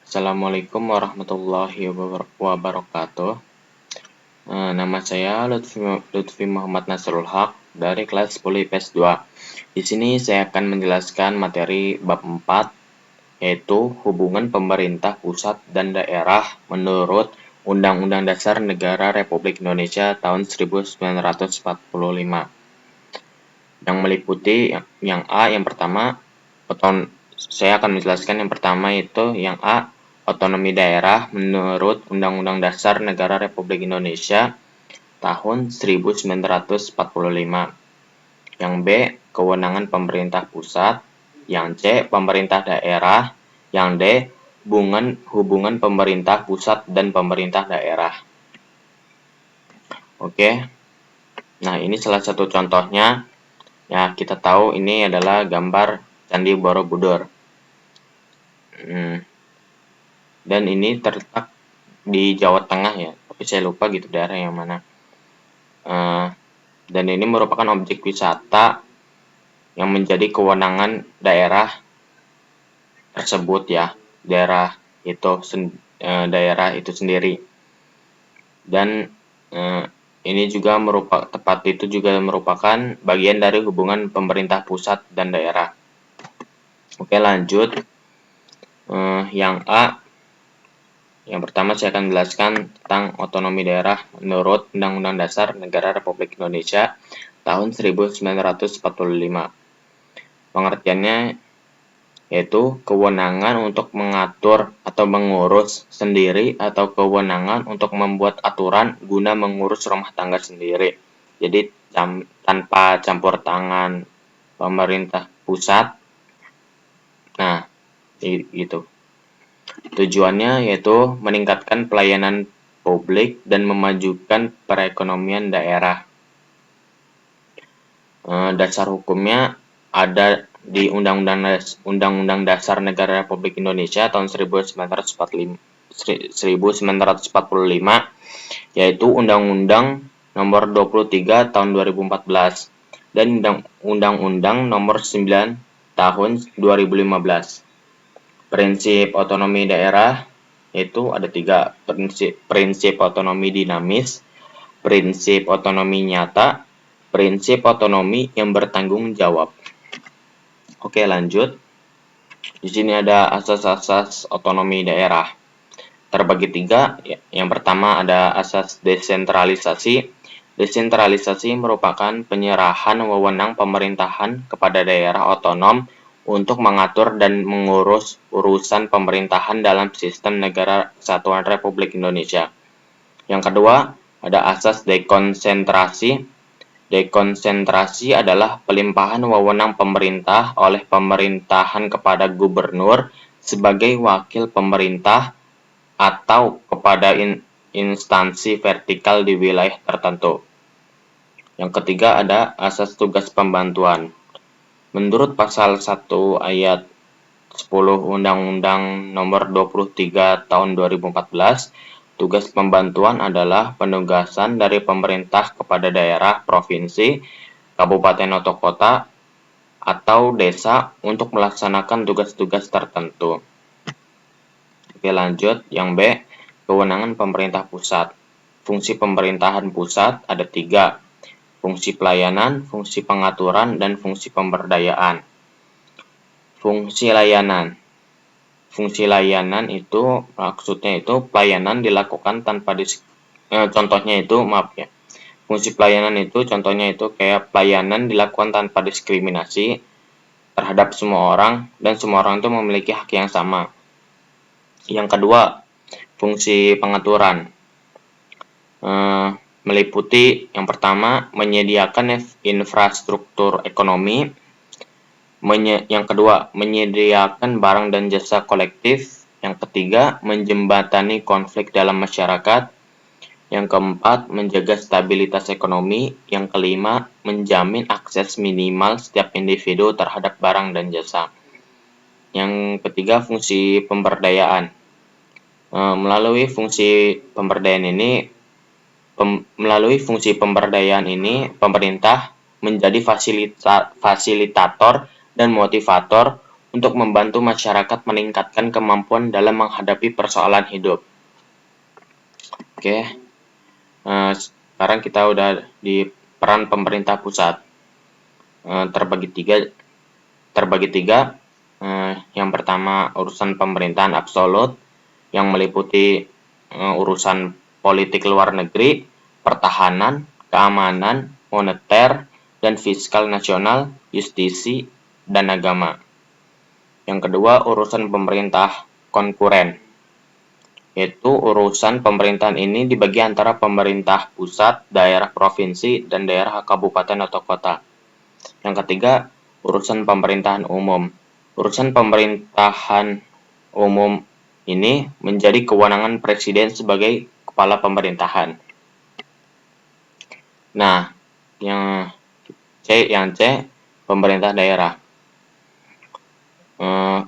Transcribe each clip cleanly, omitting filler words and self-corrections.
Assalamualaikum warahmatullahi wabarakatuh. Nama saya Lutfi Muhammad Nasrul Haq dari kelas 10 IPS 2. Di sini saya akan menjelaskan materi bab 4, yaitu hubungan pemerintah pusat dan daerah menurut Undang-Undang Dasar Negara Republik Indonesia tahun 1945. Yang meliputi yang A, yang pertama, saya akan menjelaskan yang pertama itu yang A, otonomi daerah menurut Undang-Undang Dasar Negara Republik Indonesia tahun 1945. Yang B, kewenangan pemerintah pusat. Yang C, pemerintah daerah. Yang D, hubungan pemerintah pusat dan pemerintah daerah. Oke. Nah, ini salah satu contohnya. Ya, kita tahu ini adalah gambar Candi Borobudur. Dan ini terletak di Jawa Tengah ya, tapi saya lupa gitu daerah yang mana. Dan ini merupakan objek wisata yang menjadi kewenangan daerah tersebut ya, daerah itu sendiri. Dan ini juga merupakan bagian dari hubungan pemerintah pusat dan daerah. Oke, lanjut. Yang A, yang pertama saya akan menjelaskan tentang otonomi daerah menurut Undang-Undang Dasar Negara Republik Indonesia tahun 1945. Pengertiannya yaitu kewenangan untuk mengatur atau mengurus sendiri atau kewenangan untuk membuat aturan guna mengurus rumah tangga sendiri. Jadi tanpa campur tangan pemerintah pusat. Nah, gitu. Tujuannya yaitu meningkatkan pelayanan publik dan memajukan perekonomian daerah. Dasar hukumnya ada di Undang-Undang Dasar Negara Republik Indonesia tahun 1945, yaitu Undang-Undang Nomor 23 tahun 2014 dan Undang-Undang Nomor 9 tahun 2015. Prinsip otonomi daerah itu ada 3, prinsip otonomi dinamis, prinsip otonomi nyata, prinsip otonomi yang bertanggung jawab. Oke, lanjut. Di sini ada asas-asas otonomi daerah. Terbagi 3. Yang pertama ada asas desentralisasi. Desentralisasi merupakan penyerahan wewenang pemerintahan kepada daerah otonom untuk mengatur dan mengurus urusan pemerintahan dalam sistem negara kesatuan Republik Indonesia. Yang kedua, ada asas dekonsentrasi. Dekonsentrasi adalah pelimpahan wewenang pemerintah oleh pemerintahan kepada gubernur sebagai wakil pemerintah atau kepada instansi vertikal di wilayah tertentu. Yang ketiga, ada asas tugas pembantuan. Menurut pasal 1 ayat 10 Undang-Undang Nomor 23 tahun 2014, tugas pembantuan adalah penugasan dari pemerintah kepada daerah, provinsi, kabupaten atau kota, atau desa untuk melaksanakan tugas-tugas tertentu. Oke, lanjut. Yang B, kewenangan pemerintah pusat. Fungsi pemerintahan pusat ada 3. Fungsi pelayanan, fungsi pengaturan, dan fungsi pemberdayaan. Fungsi layanan. Fungsi layanan itu maksudnya itu pelayanan dilakukan tanpa contohnya itu Fungsi pelayanan itu contohnya itu kayak pelayanan dilakukan tanpa diskriminasi terhadap semua orang dan semua orang itu memiliki hak yang sama. Yang kedua, fungsi pengaturan. Meliputi yang pertama menyediakan infrastruktur ekonomi, yang kedua menyediakan barang dan jasa kolektif, yang ketiga menjembatani konflik dalam masyarakat, yang keempat menjaga stabilitas ekonomi, yang kelima menjamin akses minimal setiap individu terhadap barang dan jasa. Yang ketiga fungsi pemberdayaan. Melalui fungsi pemberdayaan ini, pemerintah menjadi fasilitator dan motivator untuk membantu masyarakat meningkatkan kemampuan dalam menghadapi persoalan hidup. Oke, sekarang kita udah di peran pemerintah pusat. Terbagi tiga. Yang pertama, urusan pemerintahan absolut yang meliputi urusan politik luar negeri, pertahanan, keamanan, moneter, dan fiskal nasional, justisi, dan agama. Yang kedua, urusan pemerintah konkuren, yaitu urusan pemerintahan ini dibagi antara pemerintah pusat, daerah provinsi, dan daerah kabupaten atau kota. Yang ketiga, urusan pemerintahan umum. Urusan pemerintahan umum ini menjadi kewenangan presiden sebagai kepala pemerintahan. Nah, yang C, pemerintah daerah.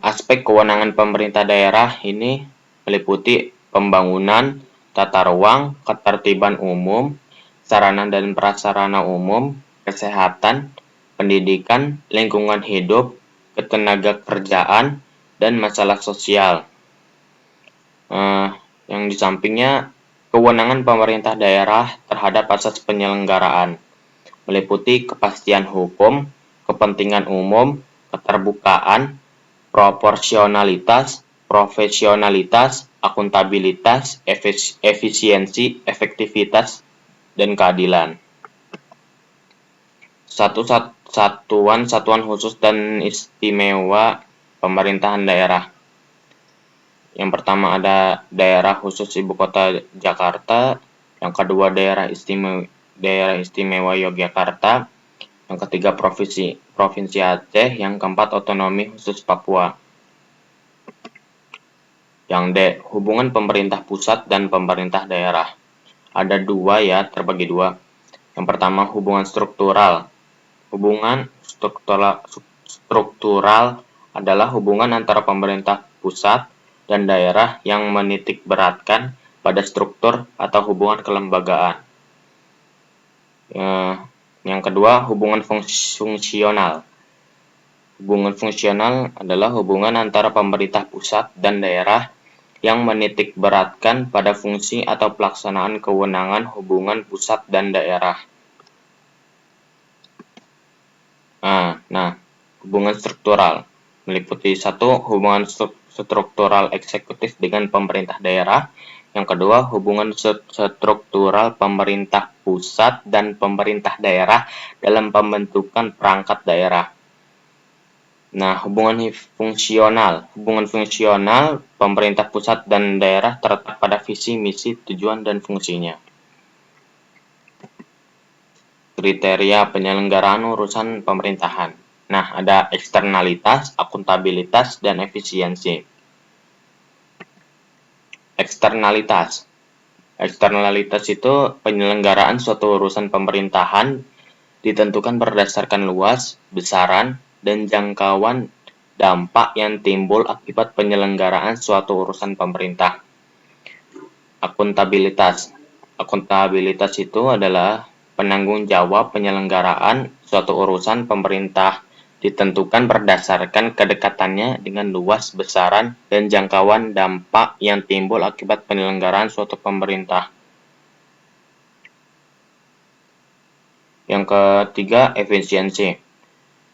Aspek kewenangan pemerintah daerah ini meliputi pembangunan, tata ruang, ketertiban umum, sarana dan prasarana umum, kesehatan, pendidikan, lingkungan hidup, ketenagakerjaan, dan masalah sosial. Yang di sampingnya, kewenangan pemerintah daerah terhadap asas penyelenggaraan meliputi kepastian hukum, kepentingan umum, keterbukaan, proporsionalitas, profesionalitas, akuntabilitas, efisiensi, efektivitas, dan keadilan. Satuan khusus dan istimewa pemerintahan daerah. Yang pertama ada daerah khusus ibu kota Jakarta, yang kedua daerah istimewa Yogyakarta, yang ketiga Provinsi Aceh, yang keempat otonomi khusus Papua. Yang D, hubungan pemerintah pusat dan pemerintah daerah. Ada dua ya, terbagi dua. Yang pertama hubungan struktural. Hubungan struktural adalah hubungan antara pemerintah pusat dan daerah yang menitik beratkan pada struktur atau hubungan kelembagaan. Yang kedua, hubungan fungsional. Hubungan fungsional adalah hubungan antara pemerintah pusat dan daerah yang menitik beratkan pada fungsi atau pelaksanaan kewenangan hubungan pusat dan daerah. Nah, hubungan struktural meliputi satu, hubungan struktural eksekutif dengan pemerintah daerah. Yang kedua, hubungan struktural pemerintah pusat dan pemerintah daerah dalam pembentukan perangkat daerah. Nah, hubungan fungsional pemerintah pusat dan daerah terletak pada visi, misi, tujuan, dan fungsinya. Kriteria penyelenggaraan urusan pemerintahan. Nah, ada eksternalitas, akuntabilitas, dan efisiensi. Eksternalitas itu penyelenggaraan suatu urusan pemerintahan ditentukan berdasarkan luas, besaran, dan jangkauan dampak yang timbul akibat penyelenggaraan suatu urusan pemerintah. Akuntabilitas itu adalah penanggung jawab penyelenggaraan suatu urusan pemerintah ditentukan berdasarkan kedekatannya dengan luas, besaran, dan jangkauan dampak yang timbul akibat penyelenggaraan suatu pemerintah. Yang ketiga, efisiensi.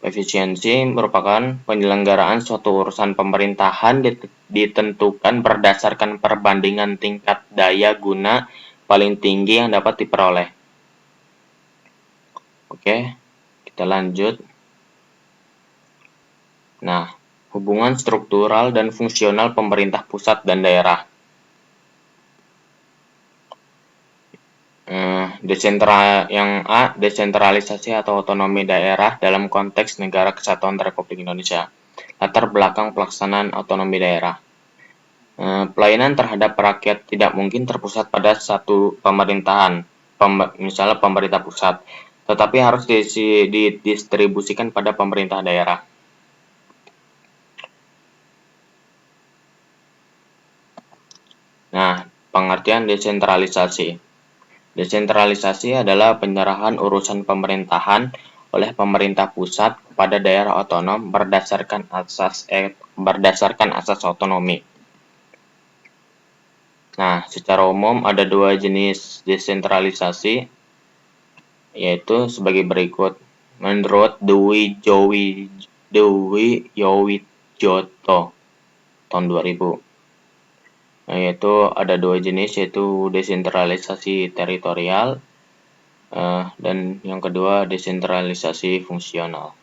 Efisiensi merupakan penyelenggaraan suatu urusan pemerintahan ditentukan berdasarkan perbandingan tingkat daya guna paling tinggi yang dapat diperoleh. Oke, kita lanjut. Nah, hubungan struktural dan fungsional pemerintah pusat dan daerah. Yang A, desentralisasi atau otonomi daerah dalam konteks Negara Kesatuan Republik Indonesia. Latar belakang pelaksanaan otonomi daerah. Pelayanan terhadap rakyat tidak mungkin terpusat pada satu pemerintahan, misalnya pemerintah pusat, tetapi harus didistribusikan pada pemerintah daerah. Nah, pengertian desentralisasi. Desentralisasi adalah penyerahan urusan pemerintahan oleh pemerintah pusat kepada daerah otonom berdasarkan asas otonomi. Nah, secara umum ada dua jenis desentralisasi, yaitu sebagai berikut. Menurut Dwi Yowidjoto tahun 2000, yaitu ada dua jenis, yaitu desentralisasi teritorial dan yang kedua desentralisasi fungsional.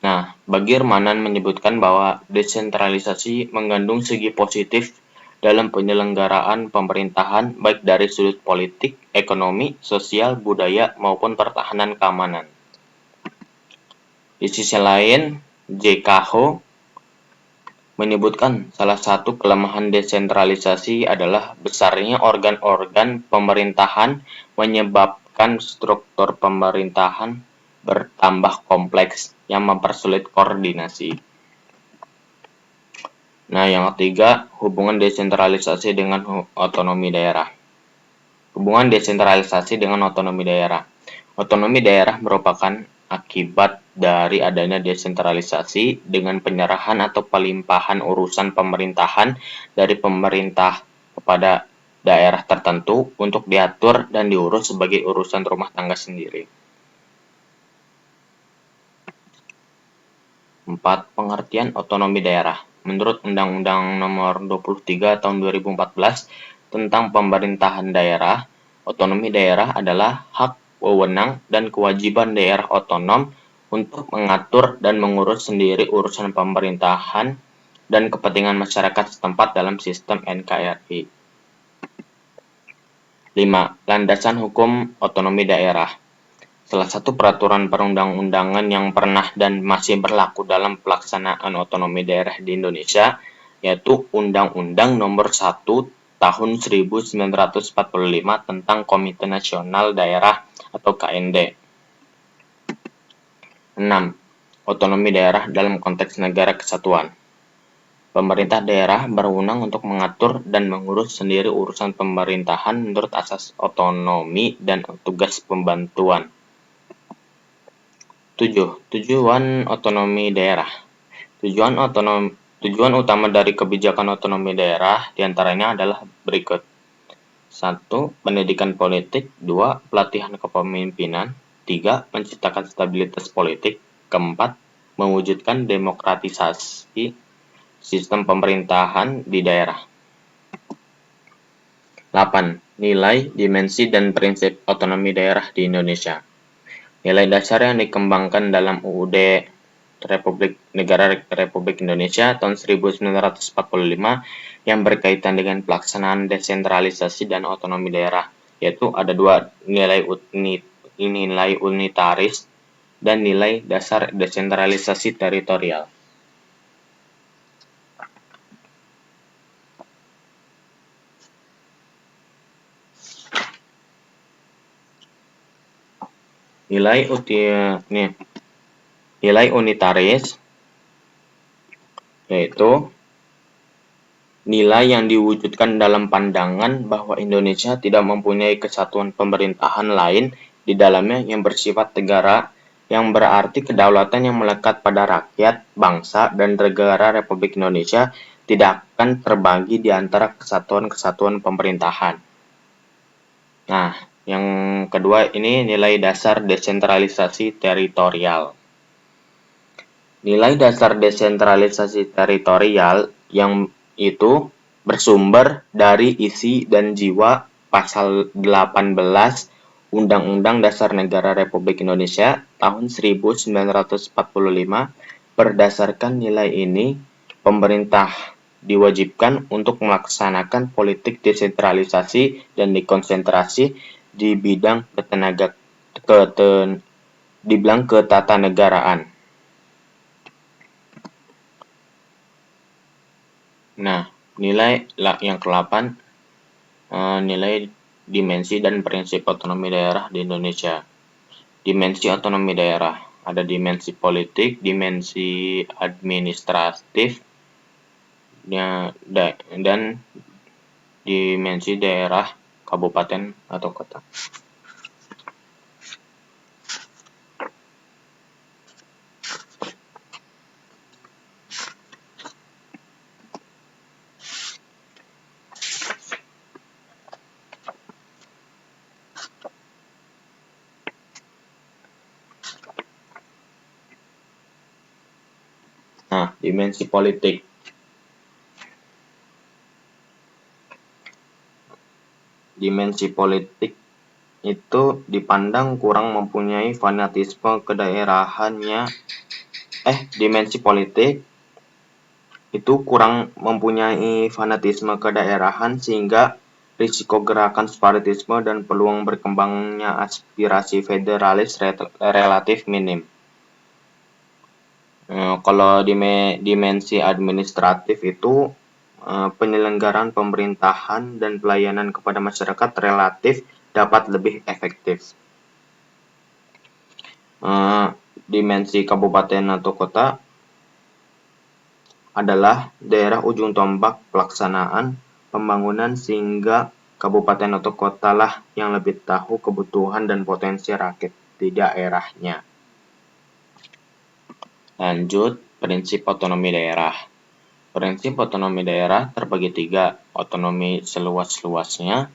Nah, Bagirmanan menyebutkan bahwa desentralisasi mengandung segi positif dalam penyelenggaraan pemerintahan baik dari sudut politik, ekonomi, sosial, budaya, maupun pertahanan keamanan. Di sisi lain, J.K. Ho menyebutkan salah satu kelemahan desentralisasi adalah besarnya organ-organ pemerintahan menyebabkan struktur pemerintahan bertambah kompleks yang mempersulit koordinasi. Nah, yang ketiga, hubungan desentralisasi dengan otonomi daerah. Hubungan desentralisasi dengan otonomi daerah. Otonomi daerah merupakan akibat dari adanya desentralisasi dengan penyerahan atau pelimpahan urusan pemerintahan dari pemerintah kepada daerah tertentu untuk diatur dan diurus sebagai urusan rumah tangga sendiri. 4. Pengertian otonomi daerah. Menurut Undang-Undang Nomor 23 Tahun 2014 tentang Pemerintahan Daerah, otonomi daerah adalah hak, wewenang, dan kewajiban daerah otonom untuk mengatur dan mengurus sendiri urusan pemerintahan dan kepentingan masyarakat setempat dalam sistem NKRI. 5. Landasan hukum otonomi daerah. Salah satu peraturan perundang-undangan yang pernah dan masih berlaku dalam pelaksanaan otonomi daerah di Indonesia, yaitu Undang-Undang Nomor 1 Tahun 1945 tentang Komite Nasional Daerah atau KND. 6. Otonomi daerah dalam konteks negara kesatuan. Pemerintah daerah berwenang untuk mengatur dan mengurus sendiri urusan pemerintahan menurut asas otonomi dan tugas pembantuan. 7. Tujuan otonomi daerah. Tujuan utama dari kebijakan otonomi daerah diantaranya adalah berikut. 1. Pendidikan politik. 2. Pelatihan kepemimpinan. 3. Menciptakan stabilitas politik. 4. Mewujudkan demokratisasi sistem pemerintahan di daerah. 8. Nilai, dimensi, dan prinsip otonomi daerah di Indonesia. Nilai dasar yang dikembangkan dalam UUD Negara Republik Indonesia tahun 1945 yang berkaitan dengan pelaksanaan desentralisasi dan otonomi daerah, yaitu ada dua, nilai unitaris dan nilai dasar desentralisasi teritorial. Nilai unitaris yaitu nilai yang diwujudkan dalam pandangan bahwa Indonesia tidak mempunyai kesatuan pemerintahan lain di dalamnya yang bersifat negara, yang berarti kedaulatan yang melekat pada rakyat, bangsa, dan negara Republik Indonesia tidak akan terbagi di antara kesatuan-kesatuan pemerintahan. Nah, yang kedua ini nilai dasar desentralisasi teritorial. Nilai dasar desentralisasi teritorial yang itu bersumber dari isi dan jiwa Pasal 18 Undang-Undang Dasar Negara Republik Indonesia tahun 1945. Berdasarkan nilai ini, pemerintah diwajibkan untuk melaksanakan politik desentralisasi dan dekonsentrasi di bidang ketatanegaraan. Nah, nilai yang ke-8, nilai dimensi dan prinsip otonomi daerah di Indonesia. Dimensi otonomi daerah, ada dimensi politik, dimensi administratif, dan dimensi daerah, kabupaten, atau kota. Nah, dimensi politik. Dimensi politik itu dipandang kurang mempunyai fanatisme kedaerahannya. Dimensi politik itu kurang mempunyai fanatisme kedaerahan sehingga risiko gerakan separatisme dan peluang berkembangnya aspirasi federalis relatif minim. Kalau dimensi administratif itu penyelenggaraan pemerintahan dan pelayanan kepada masyarakat relatif dapat lebih efektif. Dimensi kabupaten atau kota adalah daerah ujung tombak pelaksanaan pembangunan sehingga kabupaten atau kota lah yang lebih tahu kebutuhan dan potensi rakyat di daerahnya. Lanjut, prinsip otonomi daerah. Prinsip otonomi daerah terbagi 3, otonomi seluas-luasnya,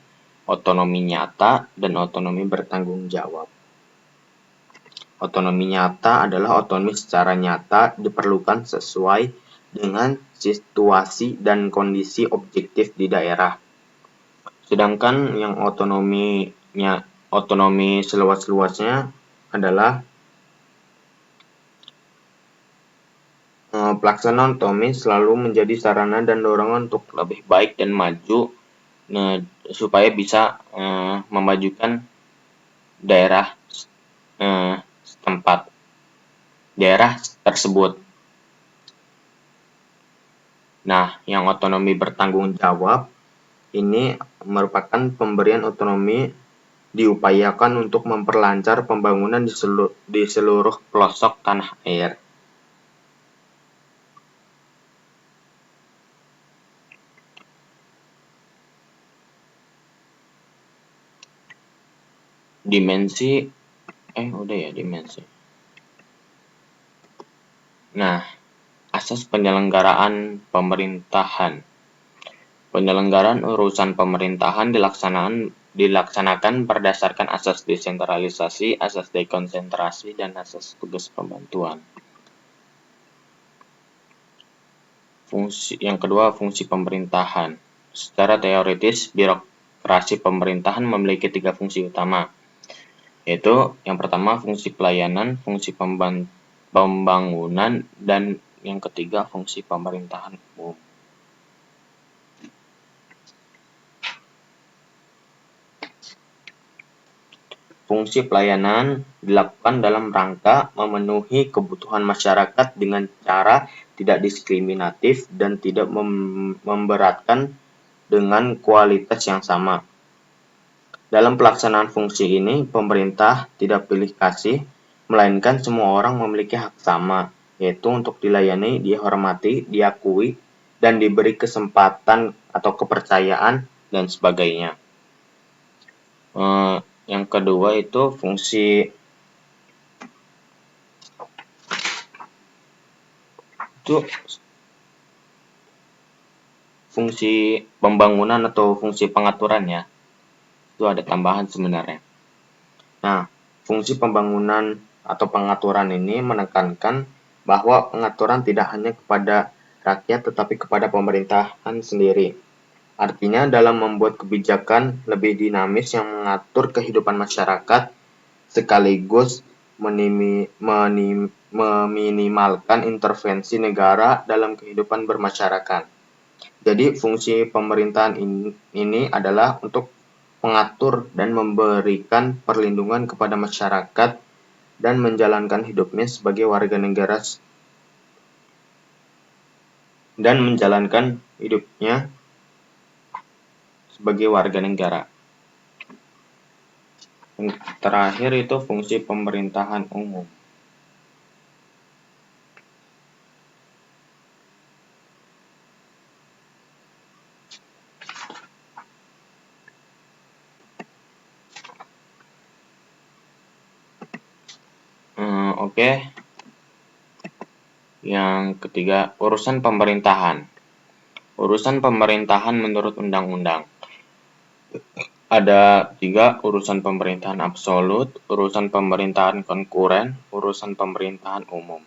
otonomi nyata, dan otonomi bertanggung jawab. Otonomi nyata adalah otonomi secara nyata diperlukan sesuai dengan situasi dan kondisi objektif di daerah. Sedangkan yang otonomi seluas-luasnya adalah pelaksanaan otonomi selalu menjadi sarana dan dorongan untuk lebih baik dan maju supaya bisa memajukan daerah setempat, daerah tersebut. Nah, yang otonomi bertanggung jawab ini merupakan pemberian otonomi diupayakan untuk memperlancar pembangunan di seluruh pelosok tanah air. Dimensi dimensi. Nah, asas penyelenggaraan pemerintahan. Penyelenggaraan urusan pemerintahan dilaksanakan berdasarkan asas desentralisasi, asas dekonsentrasi, dan asas tugas pembantuan. Yang kedua, fungsi pemerintahan. Secara teoritis, birokrasi pemerintahan memiliki 3 fungsi utama, yaitu yang pertama fungsi pelayanan, fungsi pembangunan, dan yang ketiga fungsi pemerintahan umum. Fungsi pelayanan dilakukan dalam rangka memenuhi kebutuhan masyarakat dengan cara tidak diskriminatif dan tidak memberatkan dengan kualitas yang sama. Dalam pelaksanaan fungsi ini, pemerintah tidak pilih kasih, melainkan semua orang memiliki hak sama, yaitu untuk dilayani, dihormati, diakui, dan diberi kesempatan atau kepercayaan, dan sebagainya. Yang kedua itu fungsi pembangunan atau fungsi pengaturannya. Itu ada tambahan sebenarnya. Nah, fungsi pembangunan atau pengaturan ini menekankan bahwa pengaturan tidak hanya kepada rakyat tetapi kepada pemerintahan sendiri. Artinya dalam membuat kebijakan lebih dinamis yang mengatur kehidupan masyarakat sekaligus meminimalkan intervensi negara dalam kehidupan bermasyarakat. Jadi fungsi pemerintahan ini adalah untuk mengatur dan memberikan perlindungan kepada masyarakat dan menjalankan hidupnya sebagai warga negara Yang terakhir itu fungsi pemerintahan umum. Oke. Yang ketiga, urusan pemerintahan. Urusan pemerintahan menurut undang-undang. Ada 3, urusan pemerintahan absolut, urusan pemerintahan konkuren, urusan pemerintahan umum.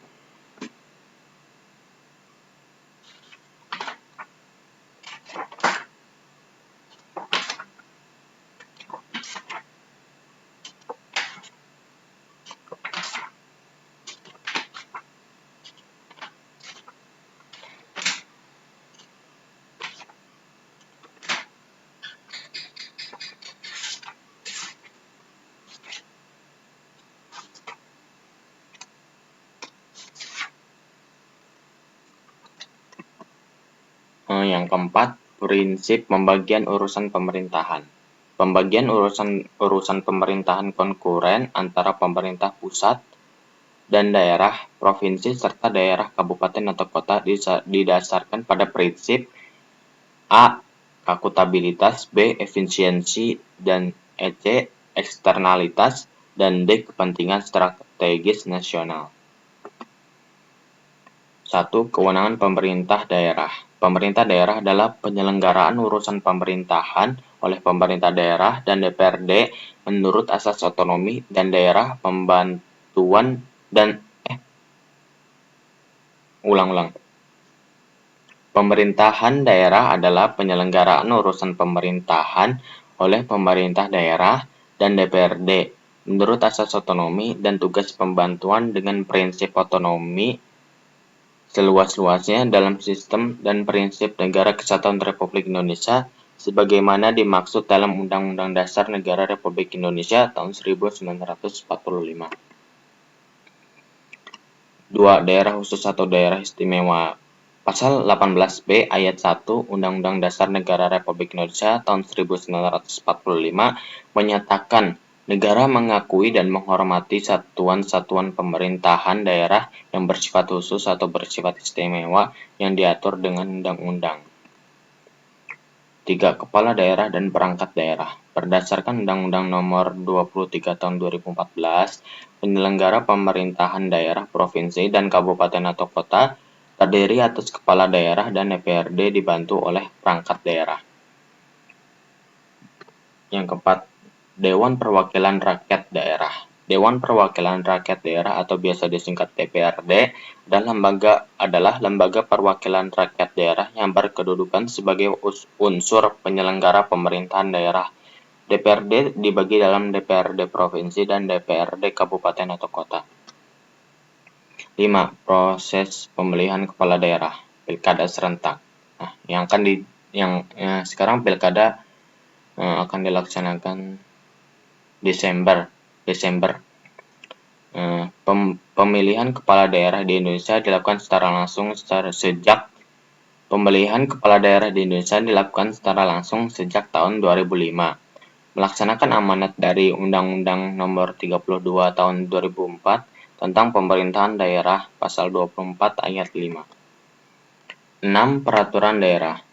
Yang keempat, prinsip pembagian urusan pemerintahan. Pembagian urusan pemerintahan konkuren antara pemerintah pusat dan daerah, provinsi, serta daerah, kabupaten atau kota didasarkan pada prinsip A. Akutabilitas, B. Efisiensi, dan C. Eksternalitas, dan D. Kepentingan strategis nasional. 1. Kewenangan pemerintah daerah. Pemerintah daerah adalah penyelenggaraan urusan pemerintahan oleh pemerintah daerah dan DPRD menurut asas otonomi dan daerah pembantuan dan Pemerintahan daerah adalah penyelenggaraan urusan pemerintahan oleh pemerintah daerah dan DPRD menurut asas otonomi dan tugas pembantuan dengan prinsip otonomi seluas-luasnya dalam sistem dan prinsip Negara Kesatuan Republik Indonesia sebagaimana dimaksud dalam Undang-Undang Dasar Negara Republik Indonesia tahun 1945. 2. Daerah khusus atau daerah istimewa. Pasal 18B ayat 1 Undang-Undang Dasar Negara Republik Indonesia tahun 1945 menyatakan negara mengakui dan menghormati satuan-satuan pemerintahan daerah yang bersifat khusus atau bersifat istimewa yang diatur dengan undang-undang. 3. Kepala daerah dan perangkat daerah. Berdasarkan Undang-Undang Nomor 23 Tahun 2014, penyelenggara pemerintahan daerah, provinsi, dan kabupaten atau kota terdiri atas kepala daerah dan DPRD dibantu oleh perangkat daerah. Yang keempat, Dewan Perwakilan Rakyat Daerah. Dewan Perwakilan Rakyat Daerah atau biasa disingkat DPRD adalah lembaga perwakilan rakyat daerah yang berkedudukan sebagai unsur penyelenggara pemerintahan daerah. DPRD dibagi dalam DPRD provinsi dan DPRD kabupaten atau kota. 5. Proses pemilihan kepala daerah, pilkada serentak. Nah, sekarang pilkada akan dilaksanakan Desember. Pemilihan kepala daerah di Indonesia dilakukan secara langsung sejak tahun 2005. Melaksanakan amanat dari Undang-Undang Nomor 32 Tahun 2004 tentang Pemerintahan Daerah Pasal 24 Ayat 5. 6. Peraturan daerah.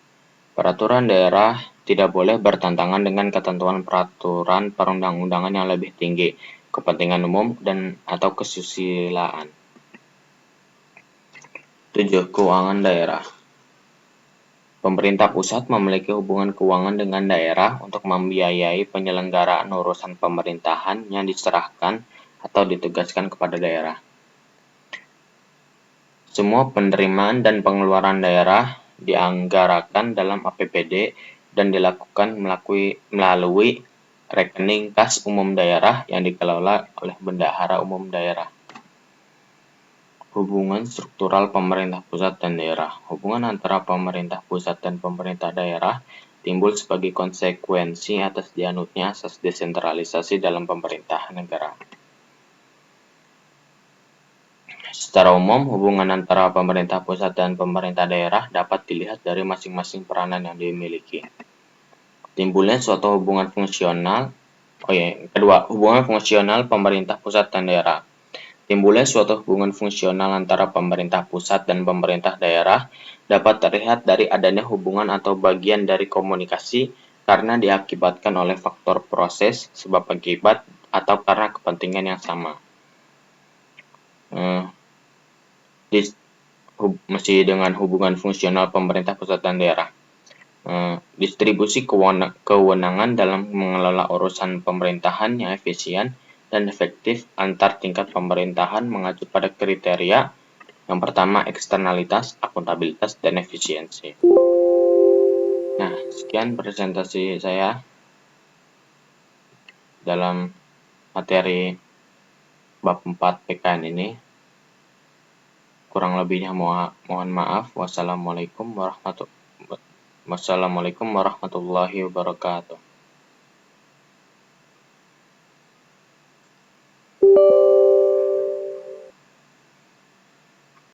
Peraturan daerah tidak boleh bertentangan dengan ketentuan peraturan perundang-undangan yang lebih tinggi, kepentingan umum, atau kesusilaan. 7. Keuangan daerah. Pemerintah pusat memiliki hubungan keuangan dengan daerah untuk membiayai penyelenggaraan urusan pemerintahan yang diserahkan atau ditugaskan kepada daerah. Semua penerimaan dan pengeluaran daerah dianggarkan dalam APBD dan dilakukan melalui rekening kas umum daerah yang dikelola oleh Bendahara Umum Daerah. Hubungan struktural pemerintah pusat dan daerah. Hubungan antara pemerintah pusat dan pemerintah daerah timbul sebagai konsekuensi atas dianutnya asas desentralisasi dalam pemerintahan negara. Secara umum, hubungan antara pemerintah pusat dan pemerintah daerah dapat dilihat dari masing-masing peranan yang dimiliki. Timbulnya suatu hubungan fungsional. Hubungan fungsional pemerintah pusat dan daerah. Timbulnya suatu hubungan fungsional antara pemerintah pusat dan pemerintah daerah dapat terlihat dari adanya hubungan atau bagian dari komunikasi karena diakibatkan oleh faktor proses, sebab akibat, atau karena kepentingan yang sama. Masih dengan hubungan fungsional pemerintah pusat dan daerah. Distribusi kewenangan dalam mengelola urusan pemerintahan yang efisien dan efektif antar tingkat pemerintahan mengacu pada kriteria yang pertama eksternalitas, akuntabilitas, dan efisiensi. Nah, sekian presentasi saya dalam materi bab 4 PKN ini. Kurang lebihnya mohon maaf. Wassalamualaikum warahmatullahi wabarakatuh.